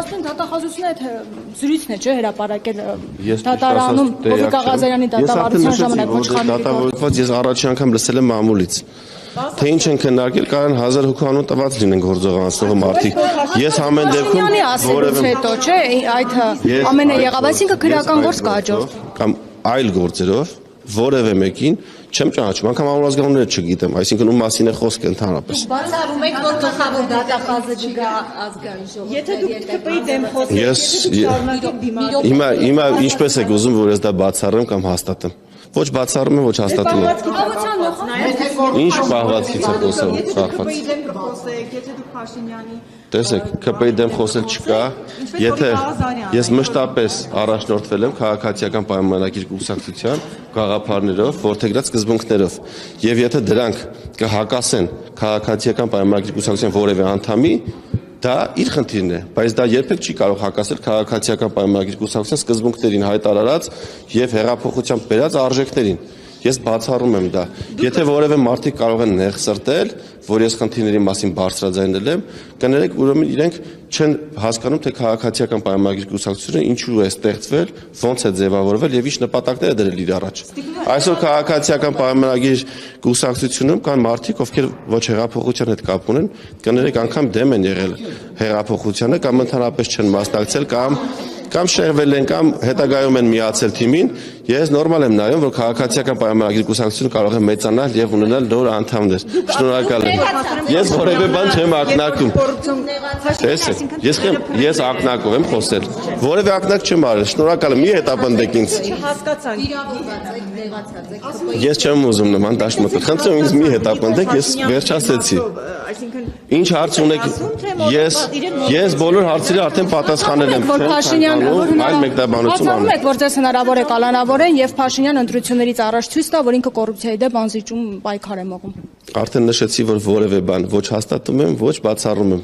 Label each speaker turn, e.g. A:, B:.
A: ասում են դատախազությունը այդ զրույցն է, չէ, հրապարակել դատարանում Հովիկ Աղազարյանի դատավարության ժամանակ
B: դատավորված ես առաջին անգամ լսել եմ մամուլից։ Թե ինչ են քննարկել, կարող 1000 հոգու անուն տված լինեն գործողանցողը մարդիկ։ Ես ամեն դեպքում
A: որևէ հետո, չէ, այդ ամենը եղավ, այսինքն քրեական գործ կհաջորդ
B: կամ այլ գործերով որևէ մեկին չեմ ճանաչում, անգամ ամենազգանունները չգիտեմ, այսինքն ում մասին է խոսքը ընդհանրապես։
C: Բացառում եք, որ գլխավոր դատախազը չգա ազգային ժողովի։
D: Եթե դուք ԿՊ-ի դեմ խոսեք,
B: Հիմա ինչպես եք ուզում, որ ես դա բացառեմ կամ հաստատեմ։ Ոչ բացառում եմ, ոչ հաստատում եմ։ Ինչ պահվածքից է խոսում կախված։
D: ԿՊ-ի դեմ կխոսեք, եթե դուք Փաշինյանի
B: Տեսեք, ԿՊ-ի դեմ խոսել չկա, եթե ես մշտապես առաջնորդվել եմ քաղաքացիական պայմանագիր կուսակցության գաղափարներով, որդեգրած սկզբունքներով, եւ եթե դրանք կհակասեն քաղաքացիական պայմանագիր կուսակցության որևէ անդամի, դա իր խնդիրն է, բայց դա երբեք չի կարող հակասել քաղաքացիական պայմանագիր կուսակցության սկզբունքներին հայտարարած եւ հեղափոխությամբ բերած արժեքներին։ Ես բացառում եմ դա։ Եթե որևէ մարդիկ կարող են նեղսրտել, որ ես խնդիրների մասին բարձրաձայնել եմ, կներեք, ուրեմն իրենք չեն հասկանում, թե քաղաքացիական պայմանագիր կուսակցությունը ինչու է ստեղծվել, ոնց է ձևավորվել եւ ինչ նպատակներ է դրել իր առաջ։ Այսօր քաղաքացիական պայմանագիր կուսակցությունում կան մարդիկ, ովքեր ոչ հեղափոխության հետ կապ ունեն, կներեք, անգամ դեմ են եղել հեղափոխությանը կամ ընդհանրապես չեն մասնակցել կամ շեղվել են կամ հետագայում են միացել թիմին, ես նորմալ եմ նայում, որ քաղաքացիական պայմանագիր կուսակցությունը կարող է մեծանալ եւ ունենալ նոր անդամներ։ Շնորհակալ եմ։ Ես որևէ բան չեմ ակնարկում։ Տեսեք, ես ակնարկով եմ խոսել։ Որևէ ակնարկ չեմ արել։ Շնորհակալ եմ, մի հետապնդեք ինձ։ Ես չեմ ուզում նման դաշտ մտնել։ Խնդրում ինձ մի հետապնդեք, ես վերջացեցի։ Ինչ հարց ունեք, ես բոլոր հարցերի արդեն պատասխանել եմ։ Այլ մեկնաբանություն
A: անեմ։ Եք, որ ձեզ հնարավոր է կալանավորեն եւ Փաշինյան ընտրություններից առաջ ցույց տա, որ ինքը կոռուպցիայի դեմ անզիջում պայքար է մղում։
B: Արդեն նշեցի, որ որևէ բան ոչ հաստատում եմ, ոչ բացառում եմ։